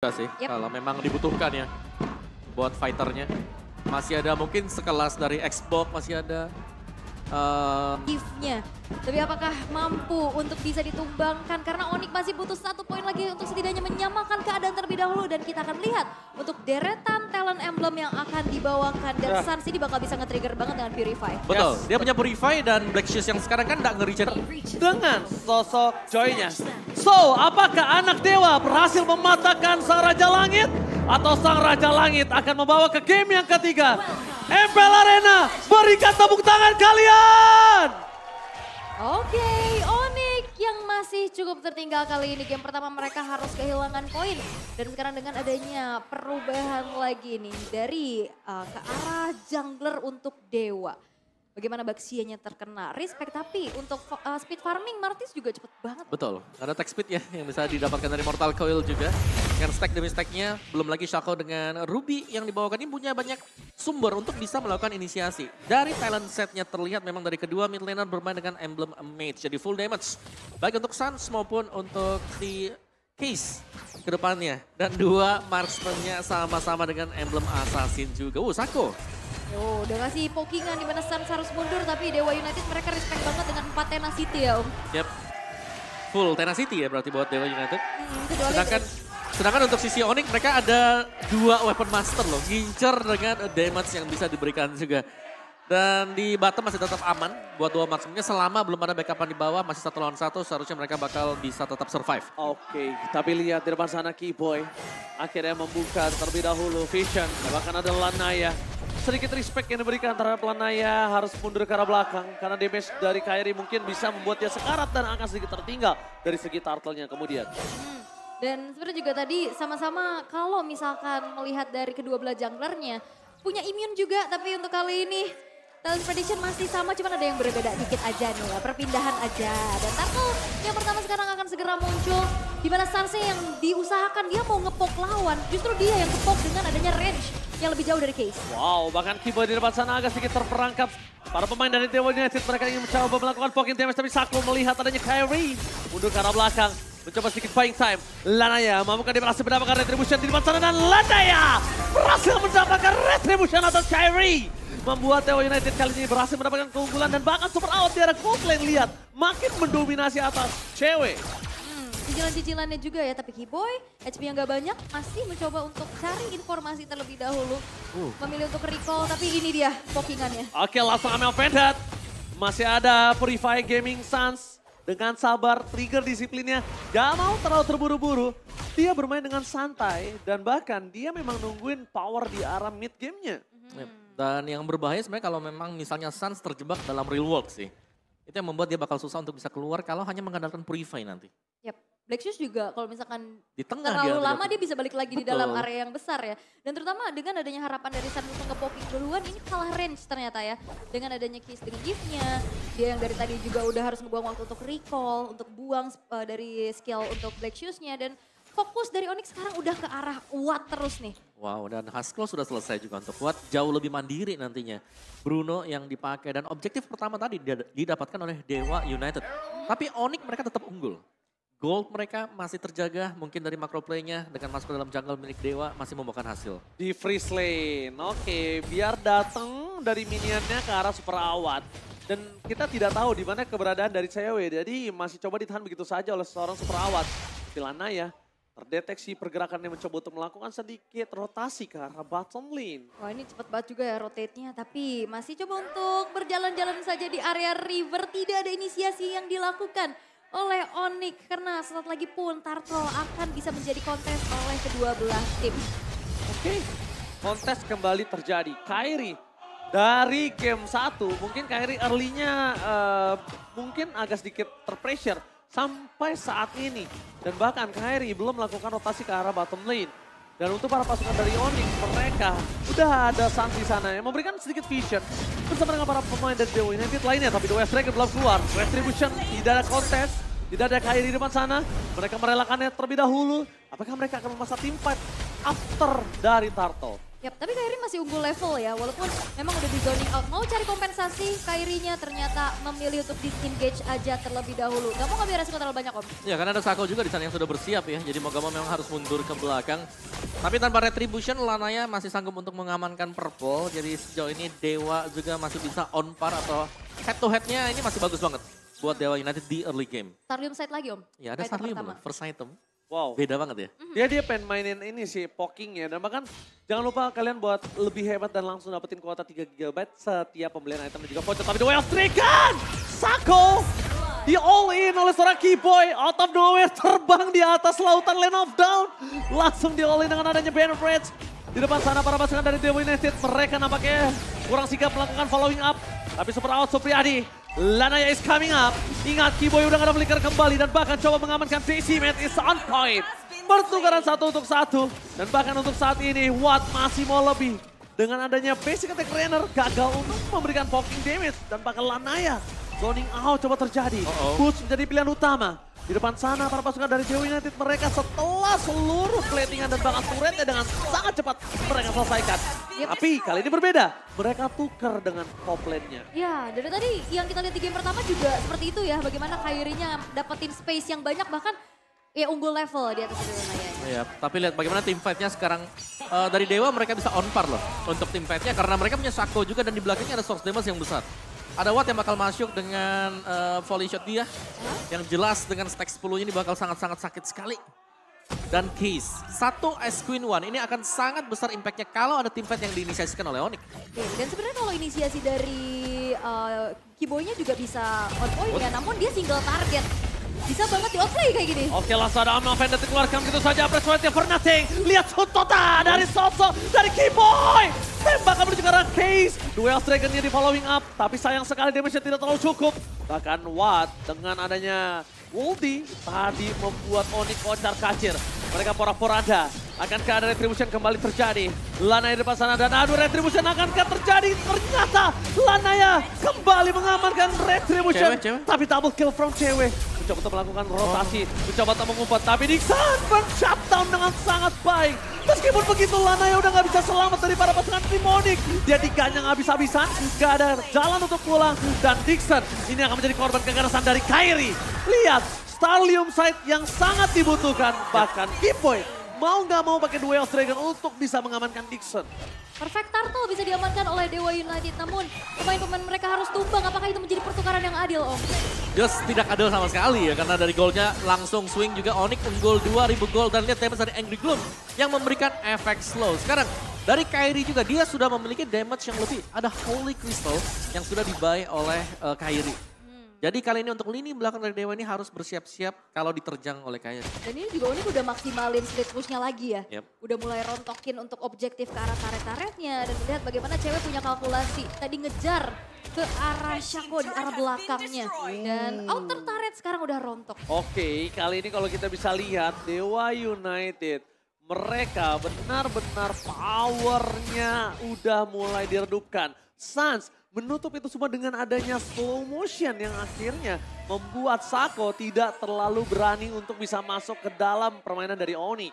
sih, kalau memang dibutuhkan ya buat fighternya. Masih ada mungkin sekelas dari Xbox, masih ada. Gift-nya. Tapi apakah mampu untuk bisa ditumbangkan? Karena Onyx masih butuh 1 poin lagi untuk setidaknya menyamakan keadaan terlebih dahulu. Dan kita akan lihat untuk deretan talent emblem yang akan dibawakan. Dan Suns ini bakal bisa nge-trigger banget dengan Purify. Betul, dia punya Purify dan Black Shoes yang sekarang kan nggak nge-reach dengan sosok Joy-nya. So, apakah anak dewa berhasil mematahkan sang Raja Langit? Atau sang Raja Langit akan membawa ke game yang ketiga? MPL Arena, berikan tepuk tangan kalian! Oke, Onyx yang masih cukup tertinggal kali ini. Game pertama mereka harus kehilangan poin. Dan sekarang dengan adanya perubahan lagi nih dari ke arah jungler untuk Dewa. Bagaimana Baxianya terkena respect, tapi untuk speed farming Martis juga cepet banget. Betul, ada tech speed ya yang bisa didapatkan dari Mortal Coil juga. Dengan stack demi stacknya, belum lagi Shaco dengan Ruby yang dibawakan ini punya banyak sumber untuk bisa melakukan inisiasi. Dari talent setnya terlihat memang dari kedua mid laner bermain dengan emblem Mage, jadi full damage. Baik untuk Suns maupun untuk si Case ke depannya. Dan dua marksman-nya sama-sama dengan emblem Assassin juga. Shaco. Oh, udah ngasih pokingan di mana Suns harus mundur, tapi Dewa United mereka respect banget dengan 4 tenacity ya Om. Yep, full tenacity ya berarti buat Dewa United. Sedangkan untuk sisi Onyx mereka ada 2 weapon master loh, ngincer dengan damage yang bisa diberikan juga. Dan di bottom masih tetap aman buat 2 marksman-nya selama belum ada backupan di bawah, masih 1 lawan 1, seharusnya mereka bakal bisa tetap survive. Oke, tapi lihat di depan sana Keyboy akhirnya membuka terlebih dahulu Vision, bahkan ada Lanaya. Sedikit respect yang diberikan terhadap Lanaya, harus mundur ke arah belakang karena damage dari Kairi mungkin bisa membuat dia sekarat dan akan sedikit tertinggal dari segi turtle-nya kemudian. Dan sebenarnya juga tadi sama-sama kalau misalkan melihat dari kedua belah junglernya punya immune juga, tapi untuk kali ini talent prediction masih sama, cuman ada yang berbeda dikit aja nih ya, perpindahan aja. Dan Turtle yang pertama sekarang akan segera muncul, di mana Sansei yang diusahakan dia mau ngepok lawan, justru dia yang ngepok dengan adanya range yang lebih jauh dari Case. Wow, bahkan Keyboy di depan sana agak sedikit terperangkap. Para pemain dari Dewa United mereka ingin mencoba melakukan poking damage, tapi Shaco melihat adanya Kairi mundur ke arah belakang. Mencoba sedikit buying time. Lanaya mampukah dia berhasil mendapatkan retribution di depan sana, dan Lanaya berhasil mendapatkan retribution atas Kairi. Membuat Dewa United kali ini berhasil mendapatkan keunggulan dan bahkan super out di arah gold lane. Lihat, makin mendominasi atas cewek. Cicilan-cicilannya juga ya, tapi Keyboy HP yang gak banyak masih mencoba untuk cari informasi terlebih dahulu. Memilih untuk recall, tapi ini dia pokingannya. Oke, langsung Amel Vendad. Masih ada Purify Gaming Suns. Dengan sabar, trigger disiplinnya, gak mau terlalu terburu-buru. Dia bermain dengan santai dan bahkan dia memang nungguin power di arah mid game-nya. Dan yang berbahaya sebenarnya kalau memang misalnya Suns terjebak dalam real world sih. Itu yang membuat dia bakal susah untuk bisa keluar kalau hanya mengandalkan Purify nanti. Yap, Black Shoes juga kalau misalkan Di tengah terlalu dia lama dia bisa balik lagi di dalam Betul. area yang besar ya. Dan terutama dengan adanya harapan dari Sun untuk nge-poking duluan, ini kalah range ternyata ya. Dengan adanya Kiss dengan gift-nya, dia yang dari tadi juga udah harus ngebuang waktu untuk recall, untuk buang dari skill untuk Black Shoes-nya. Dan fokus dari Onyx sekarang udah ke arah Watt terus nih. Wow, dan Haskell sudah selesai juga untuk Watt, jauh lebih mandiri nantinya. Bruno yang dipakai dan objektif pertama tadi didapatkan oleh Dewa United. Tapi Onyx mereka tetap unggul. Gold mereka masih terjaga, mungkin dari macro play-nya dengan masuk ke dalam jungle milik Dewa masih membawakan hasil. Di freeze lane, oke, biar datang dari minionnya ke arah super awat. Dan kita tidak tahu di mana keberadaan dari cewek, jadi masih coba ditahan begitu saja oleh seorang super awat. Tilana ya, terdeteksi pergerakannya mencoba untuk melakukan sedikit rotasi ke arah bottom lane. Wah, ini cepet banget juga ya rotate-nya, tapi masih coba untuk berjalan-jalan saja di area river. Tidak ada inisiasi yang dilakukan oleh Onyx karena sesaat lagi pun Turtle akan bisa menjadi kontes oleh kedua belah tim. Oke, kontes kembali terjadi. Kairi dari game 1, mungkin Kairi early-nya mungkin agak sedikit terpressure sampai saat ini. Dan bahkan Kairi belum melakukan rotasi ke arah bottom lane. Dan untuk para pasukan dari Onyx, mereka udah ada Suns di sana yang memberikan sedikit vision bersama dengan para pemain dari Dewa United lainnya. Tapi The West Dragon belum keluar. Retribution, tidak ada kontes, tidak ada Kairi di depan sana. Mereka merelakannya terlebih dahulu. Apakah mereka akan memasang tim fight after dari Turtle? Yap, tapi Kairi masih unggul level ya, walaupun memang udah di zoning out. Mau cari kompensasi, Kairinya ternyata memilih untuk disengage aja terlebih dahulu. Gak mau ngambil resiko terlalu banyak, Om. Ya, karena ada Sako juga di sana yang sudah bersiap ya. Jadi mau gak mau memang harus mundur ke belakang. Tapi tanpa retribution, Lanaya masih sanggup untuk mengamankan purple. Jadi sejauh ini Dewa juga masih bisa on par atau head to headnya ini masih bagus banget buat Dewa United di early game. Starlium side lagi, Om. Ya, ada Item Starlium pertama. loh, first item. Wow. Beda banget ya. Dia pengen mainin ini sih, poking ya. Dan bahkan jangan lupa kalian buat lebih hebat dan langsung dapetin kuota 3 GB setiap pembelian item dan juga voucher. Tapi The Way of Stricken! Sako! Di all in oleh seorang Keyboy. Out of nowhere terbang di atas lautan Land of Down. Langsung di all in dengan adanya Banner Bridge. Di depan sana para pasukan dari Dewa United. Mereka nampaknya kurang sigap melakukan following up. Tapi super out Supriyadi. Lanaya is coming up. Ingat Keyboy udah gak ada flicker kembali dan bahkan coba mengamankan Daisy Mate is on point. Pertukaran 1 untuk 1. Dan bahkan untuk saat ini Watt masih mau lebih. Dengan adanya basic attack trainer gagal untuk memberikan poking damage. Dan bahkan Lanaya zoning out coba terjadi. Push menjadi pilihan utama. Di depan sana para pasukan dari Dewa United mereka setelah seluruh platingan dan bahkan turretnya dengan sangat cepat mereka selesaikan. Tapi kali ini berbeda. Mereka tukar dengan top lane-nya. Ya, dari tadi yang kita lihat di game pertama juga seperti itu ya. Bagaimana Kairinya dapetin space yang banyak bahkan ya unggul level di atas itu Lanaya. Ya, tapi lihat bagaimana tim fight-nya sekarang dari Dewa mereka bisa on par loh untuk tim fight-nya karena mereka punya Sako juga dan di belakangnya ada source damage yang besar. Ada Watt yang bakal masuk dengan volley shot dia. Yang jelas dengan stack 10 ini bakal sangat-sangat sakit sekali. Dan Case, satu Ice Queen One ini akan sangat besar impactnya kalau ada tim fight yang diinisiasikan oleh Onyx. Oke, dan sebenarnya kalau inisiasi dari Keyboy-nya juga bisa on point ya, namun dia single target. Bisa banget di outplay kayak gini. Oke, langsung ada Amel Vendetta dikeluarkan begitu saja. Press right for nothing. Lihat Sutota dari Soso, dari Keyboy. Tembakan menuju ke arah Case. Duel Dragon-nya di following up. Tapi sayang sekali damage-nya tidak terlalu cukup. Bahkan Watt dengan adanya ulti tadi membuat Onyx kocar kacir. Mereka porak-poranda. Akankah ada retribution kembali terjadi? Lanaya di depan sana dan adu retribution akankah terjadi? Ternyata Lanaya kembali mengamankan retribution. Cewek. Tapi double kill from cewek. Mencoba untuk melakukan rotasi, mencoba untuk mengumpat. Tapi Dixon men-shutdown dengan sangat baik. Meskipun begitu Lanaya udah gak bisa selamat dari para pasukan tim Onyx. Dia diganyang habis-habisan, gak ada jalan untuk pulang. Dan Dixon ini akan menjadi korban kekerasan dari Kairi. Lihat, Starlium side yang sangat dibutuhkan. Bahkan Keyboy mau gak mau pakai Duel Dragon untuk bisa mengamankan Dixon. Perfect Turtle bisa diamankan oleh Dewa United, namun pemain-pemain mereka harus tumbang. Apakah itu menjadi pertukaran yang adil, Om? Just tidak adil sama sekali ya, karena dari golnya langsung swing juga Onyx unggul 2000 gol dan lihat damage dari Angry Gloom yang memberikan efek slow. Sekarang dari Kairi juga dia sudah memiliki damage yang lebih. Ada Holy Crystal yang sudah dibuy oleh Kairi. Jadi kali ini untuk lini belakang dari Dewa ini harus bersiap-siap kalau diterjang oleh Kairi. Dan ini juga Onyx udah maksimalin split push-nya lagi ya. Yep. Udah mulai rontokin untuk objektif ke arah turret-turretnya. Dan lihat bagaimana cewek punya kalkulasi. Tadi ngejar ke arah Shaco di arah belakangnya. Dan outer turret sekarang udah rontok. Oke, kali ini kalau kita bisa lihat Dewa United, mereka benar-benar powernya udah mulai diredupkan. Suns menutup itu semua dengan adanya slow motion yang akhirnya membuat Sako tidak terlalu berani untuk bisa masuk ke dalam permainan dari Onyx.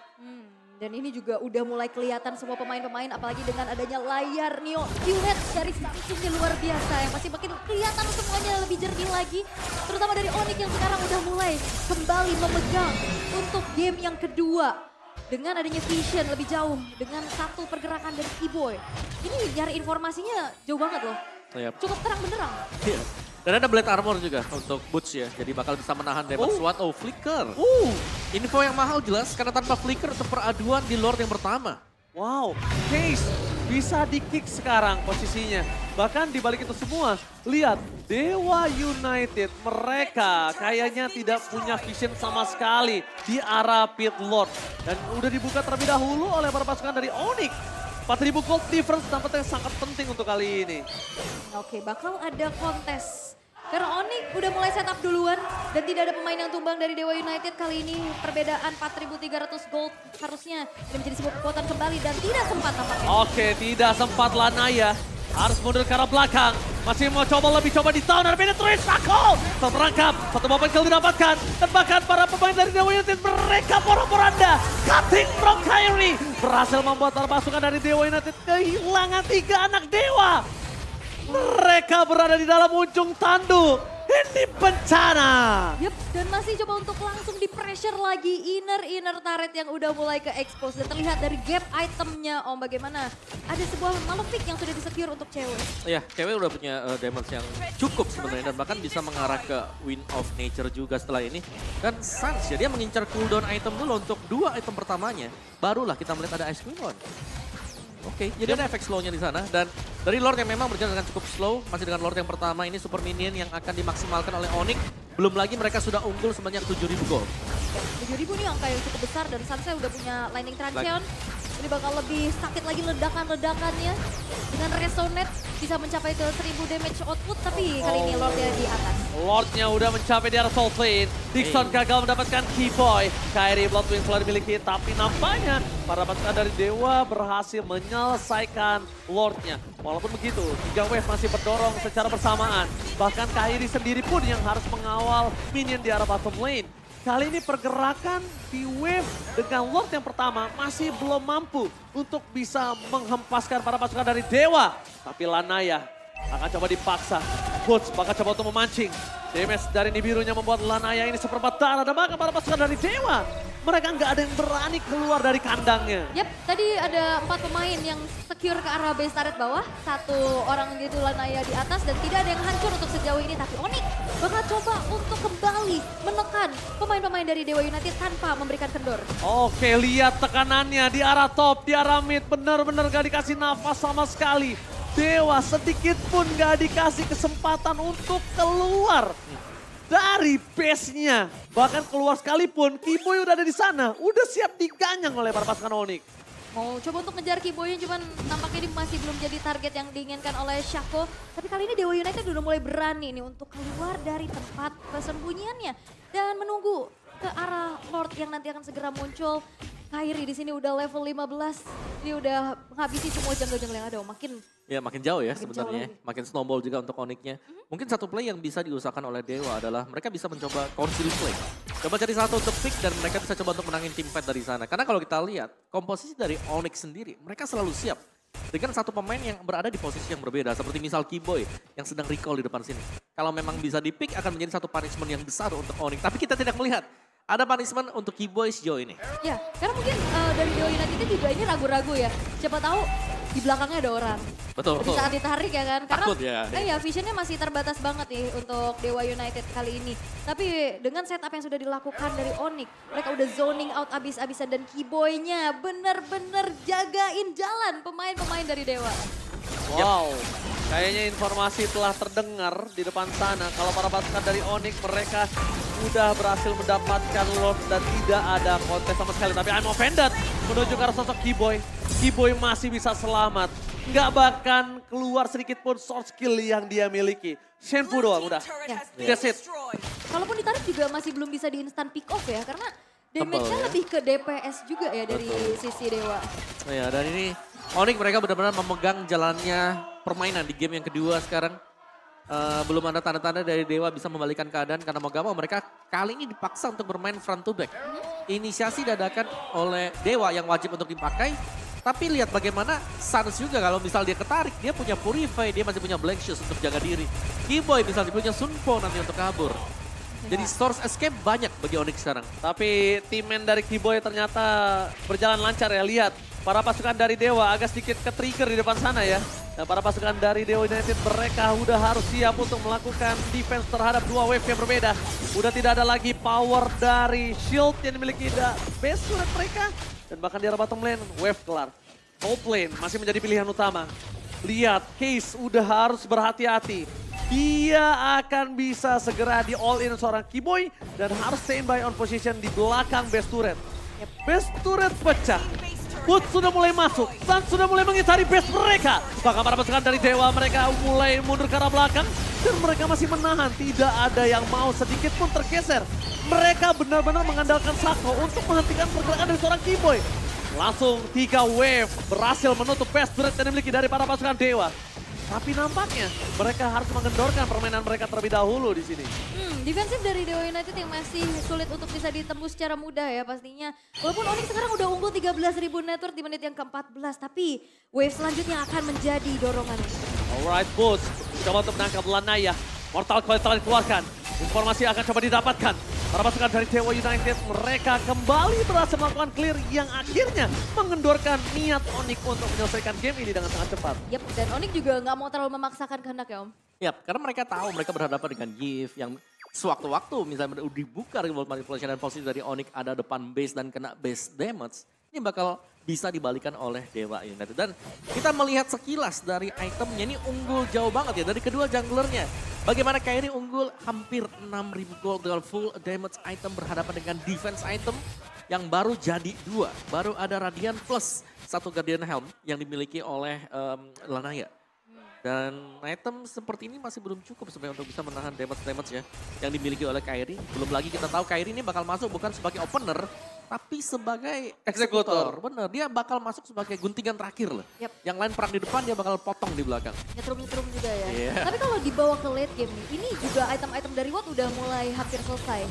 Dan ini juga udah mulai kelihatan semua pemain-pemain, apalagi dengan adanya layar Neo QLED dari Samsungnya luar biasa yang masih makin kelihatan semuanya lebih jernih lagi. Terutama dari Onyx yang sekarang udah mulai kembali memegang untuk game yang kedua. Dengan adanya vision lebih jauh, dengan satu pergerakan dari Keyboy. Ini nyari informasinya jauh banget loh. Yep. Cukup terang benderang. Iya. Dan ada Blade Armor juga untuk Boots ya. Jadi bakal bisa menahan damage SWAT. Oh, Flicker. Info yang mahal jelas karena tanpa Flicker untuk peraduan di Lord yang pertama. Wow, Case bisa di-kick sekarang posisinya. Bahkan di balik itu semua, lihat Dewa United mereka kayaknya tidak punya vision sama sekali di arah Pit Lord. Dan udah dibuka terlebih dahulu oleh para pasukan dari Onyx. 4.000 gold difference tampaknya sangat penting untuk kali ini. Oke, bakal ada kontes. Karena Onyx udah mulai setup duluan dan tidak ada pemain yang tumbang dari Dewa United kali ini. Perbedaan 4.300 gold harusnya menjadi sebuah kekuatan kembali dan tidak sempat tampaknya. Oke, tidak sempat Lanaya. Harus mundur ke arah belakang. Masih mau coba lebih coba di tahun. Ada penetrate Sako. Terperangkap. Satu momen kill didapatkan. Dan bahkan para pemain dari Dewa United mereka porak-poranda. Cutting from Kairi. berhasil membuat para pasukan dari Dewa United kehilangan 3 anak dewa. Mereka berada di dalam ujung tanduk. Ini bencana. Yep, dan masih coba untuk langsung di pressure lagi inner turret yang udah mulai ke expose. Dan terlihat dari gap itemnya, Om, bagaimana ada sebuah Malefic yang sudah disecure untuk cewek. Iya, cewek udah punya damage yang cukup sebenarnya dan bahkan bisa mengarah ke Wind of Nature juga setelah ini. Dan Sans ya, dia mengincar cooldown item dulu untuk 2 item pertamanya. Barulah kita melihat ada Ice Queen on. Oke, jadi ada efek slownya di sana dan dari Lord yang memang berjalan dengan cukup slow, masih dengan Lord yang pertama ini super minion yang akan dimaksimalkan oleh Onyx. Belum lagi mereka sudah unggul sebanyak 7.000 gold. 7.000 nih angka yang cukup besar dan Sansa udah punya Lightning Transient. Ini bakal lebih sakit lagi ledakan-ledakannya. Dengan Resonate bisa mencapai ke 1000 damage output, tapi kali ini Lordnya di atas. Lordnya udah mencapai di arah Soul Flame. Dixon gagal mendapatkan Key Boy. Kairi Bloodwing telah dimiliki, tapi nampaknya para pasukan dari Dewa berhasil menyelesaikan Lordnya. Walaupun begitu, 3 wave masih berdorong secara bersamaan. Bahkan Kairi sendiri pun yang harus mengawal minion di arah bottom lane. Kali ini pergerakan di wave dengan Lord yang pertama masih belum mampu untuk bisa menghempaskan para pasukan dari Dewa. Tapi Lanaya akan coba dipaksa. Boots bakal coba untuk memancing. Damage dari Nibirunya membuat Lanaya ini seperempat darah. Dan bahkan para pasukan dari Dewa, mereka nggak ada yang berani keluar dari kandangnya. Yap, tadi ada 4 pemain yang secure ke arah base turret bawah. 1 orang gitu Lanaya di atas dan tidak ada yang hancur untuk sejauh ini. Tapi Onyx bakal coba untuk kembali menekan pemain-pemain dari Dewa United tanpa memberikan kendor. Oke, lihat tekanannya di arah top, di arah mid. Benar-benar gak dikasih nafas sama sekali. Dewa sedikit pun gak dikasih kesempatan untuk keluar dari base-nya. Bahkan keluar sekalipun, Kiboy udah ada di sana. Udah siap diganyang oleh para pasukan Onyx. Mau coba untuk ngejar Kiboy cuman tampaknya ini masih belum jadi target yang diinginkan oleh Shaco. Tapi kali ini Dewa United udah mulai berani nih untuk keluar dari tempat persembunyiannya. Dan menunggu ke arah Lord yang nanti akan segera muncul. Kairi di sini udah level 15. Dia udah menghabisi semua jungle-jungle yang ada. Makin jauh ya Makin sebenarnya. jauh Makin snowball juga untuk Onyx-nya. Mungkin satu play yang bisa diusahakan oleh Dewa adalah mereka bisa mencoba concile play. Coba cari satu untuk pick dan mereka bisa coba untuk menangin tim fight dari sana. Karena kalau kita lihat komposisi dari Onyx sendiri, mereka selalu siap. Dengan satu pemain yang berada di posisi yang berbeda. Seperti misal Kiboy yang sedang recall di depan sini. Kalau memang bisa di pick akan menjadi satu punishment yang besar untuk Onyx. Tapi kita tidak melihat ada punishment untuk Kiboy sejauh ini. Ya, karena mungkin dari Dewa United juga ini ragu-ragu ya. Siapa tahu di belakangnya ada orang. Betul. Di saat ditarik ya kan. Karena Takut ya. visionnya masih terbatas banget nih untuk Dewa United kali ini. Tapi dengan setup yang sudah dilakukan dari Onyx, mereka udah zoning out abis-abisan dan Kiboy-nya bener-bener jagain jalan pemain-pemain dari Dewa. Wow, kayaknya informasi telah terdengar di depan sana. Kalau para pasukan dari Onyx mereka udah berhasil mendapatkan Lord dan tidak ada kontes sama sekali. Tapi I'm offended menuju ke arah sosok Kiboy. Kiboy masih bisa selamat. Nggak bahkan keluar sedikit pun source skill yang dia miliki. Shenfu doang udah. That's it. Kalaupun ditarik juga masih belum bisa di instant pick off ya. Karena damage-nya ya. lebih ke DPS juga ya dari sisi Dewa. Ya, dan ini Onyx mereka benar-benar memegang jalannya permainan di game yang kedua sekarang. Belum ada tanda-tanda dari Dewa bisa membalikan keadaan karena mau gak mau mereka kali ini dipaksa untuk bermain front to back. Inisiasi dadakan oleh Dewa yang wajib untuk dipakai. Tapi lihat bagaimana Sans juga kalau misal dia ketarik, dia punya Purify, dia masih punya Blank Shoes untuk jaga diri. Kiboy misalnya punya Sunpo nanti untuk kabur. Jadi source escape banyak bagi Onyx sekarang. Tapi timmen dari Kiboy ternyata berjalan lancar ya. Lihat, para pasukan dari Dewa agak sedikit ke-trigger di depan sana ya. Dan para pasukan dari Dewa United mereka udah harus siap untuk melakukan defense terhadap 2 wave yang berbeda. Udah tidak ada lagi power dari shield yang dimiliki base turret mereka. Dan bahkan di arah bottom lane, wave kelar. Top lane masih menjadi pilihan utama. Lihat, Case udah harus berhati-hati. Dia akan bisa segera di all in seorang Kiboy dan harus standby on position di belakang base turret. Base turret pecah. Boots sudah mulai masuk, Sans sudah mulai mengitari base mereka. Bahkan para pasukan dari Dewa mereka mulai mundur ke arah belakang. Dan mereka masih menahan, tidak ada yang mau sedikit pun tergeser. Mereka benar-benar mengandalkan Shaco untuk menghentikan pergerakan dari seorang Kiboy. Langsung 3 wave berhasil menutup base turret yang dimiliki dari para pasukan Dewa. Tapi nampaknya mereka harus mengendorkan permainan mereka terlebih dahulu di sini. Defensif dari Dewa United yang masih sulit untuk bisa ditembus secara mudah ya pastinya. Walaupun Onyx sekarang udah unggul 13.000 network di menit yang ke-14. Tapi wave selanjutnya akan menjadi dorongan. Alright, Boots. Coba untuk menangkap Lanaya. Mortal Coil telah dikeluarkan. Informasi akan coba didapatkan. Para pasukan dari Dewa United, mereka kembali berhasil melakukan clear yang akhirnya mengendorkan niat Onyx untuk menyelesaikan game ini dengan sangat cepat. Yap, dan Onyx juga nggak mau terlalu memaksakan kehendak ya Om. Yap, karena mereka tahu mereka berhadapan dengan Gift yang sewaktu-waktu misalnya dibuka remote manipulation dan posisi dari Onyx ada depan base dan kena base damage. Ini bakal bisa dibalikan oleh Dewa United. Dan kita melihat sekilas dari itemnya ini unggul jauh banget ya dari kedua junglernya. Bagaimana Kairi unggul hampir 6.000 gold dengan full damage item berhadapan dengan defense item yang baru jadi 2. Baru ada Radiant plus 1 Guardian Helm yang dimiliki oleh Lanaya. Dan item seperti ini masih belum cukup sebenarnya untuk bisa menahan damage-damage ya yang dimiliki oleh Kairi. Belum lagi kita tahu Kairi ini bakal masuk bukan sebagai opener, tapi sebagai eksekutor. Bener, dia bakal masuk sebagai guntingan terakhir loh. Yep. Yang lain perang di depan, dia bakal potong di belakang. Nyetrum-nyetrum juga ya. Yeah. Tapi kalau dibawa ke late game nih, ini juga item-item dari Watt udah mulai hampir selesai.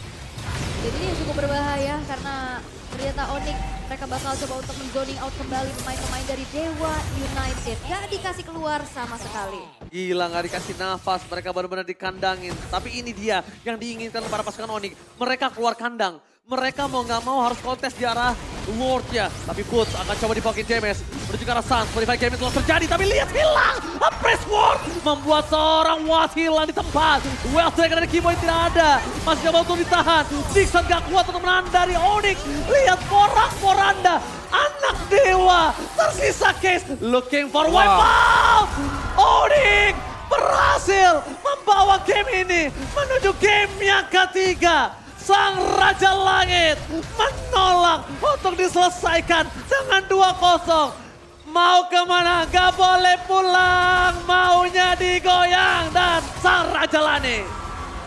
Jadi ini cukup berbahaya karena ternyata Onyx mereka bakal coba untuk men-zoning out kembali pemain-pemain dari Dewa United. Gak dikasih keluar sama sekali. Gila, gak dikasih nafas, mereka benar-benar dikandangin. Tapi ini dia yang diinginkan para pasukan Onyx. Mereka keluar kandang. Mereka mau gak mau harus kontes di arah Ward-nya. Tapi Boots akan coba dipokin JMS. Menuju ke arah Suns, modify game telah terjadi. Tapi lihat hilang. Press Ward membuat seorang Was hilang di tempat. Well Dragon dari Keyboy tidak ada. Masih coba untuk ditahan. Dixon gak kuat untuk menahan dari Onyx. Lihat porak-poranda. Anak Dewa. Tersisa Case. Looking for wipe out. Onyx berhasil membawa game ini menuju game yang ketiga. Sang Raja Langit menolak untuk diselesaikan dengan 2-0. Mau kemana? Gak boleh pulang. Maunya digoyang. Dan Sang Raja Langit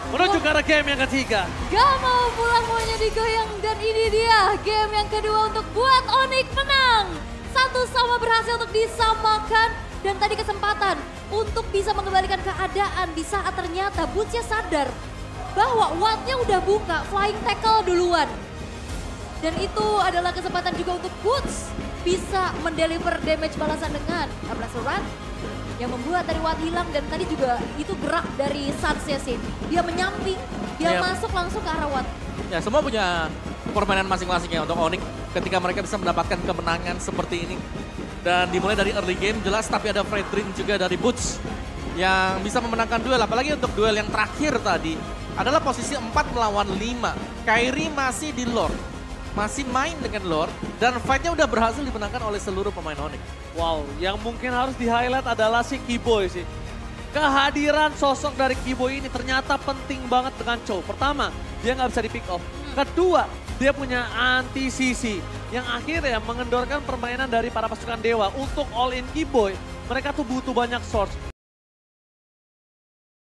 menuju ke arah game yang ketiga. Gak mau pulang, maunya digoyang. Dan ini dia game yang kedua untuk buat Onyx menang. 1-1 berhasil untuk disamakan. Dan tadi kesempatan untuk bisa mengembalikan keadaan di saat ternyata Boots-nya sadar bahwa Watt-nya udah buka, flying tackle duluan. Dan itu adalah kesempatan juga untuk Boots bisa mendeliver damage balasan dengan Abrasive Run yang membuat dari Watt hilang. Dan tadi juga itu gerak dari Suns-nya sih. Dia menyamping, dia masuk langsung ke arah Watt. Ya semua punya permainan masing-masing ya untuk Onyx ketika mereka bisa mendapatkan kemenangan seperti ini. Dan dimulai dari early game jelas, tapi ada Fredrin juga dari Boots yang bisa memenangkan duel. Apalagi untuk duel yang terakhir tadi adalah posisi 4 melawan 5. Kairi masih di Lord, masih main dengan Lord, dan fight-nya udah berhasil dimenangkan oleh seluruh pemain Onyx. Wow, yang mungkin harus di-highlight adalah si Keyboy sih. Kehadiran sosok dari Keyboy ini ternyata penting banget dengan Chow. Pertama, dia nggak bisa di-pick off. Kedua, dia punya anti-CC yang akhirnya mengendorkan permainan dari para pasukan Dewa. Untuk all-in Keyboy, mereka tuh butuh banyak source.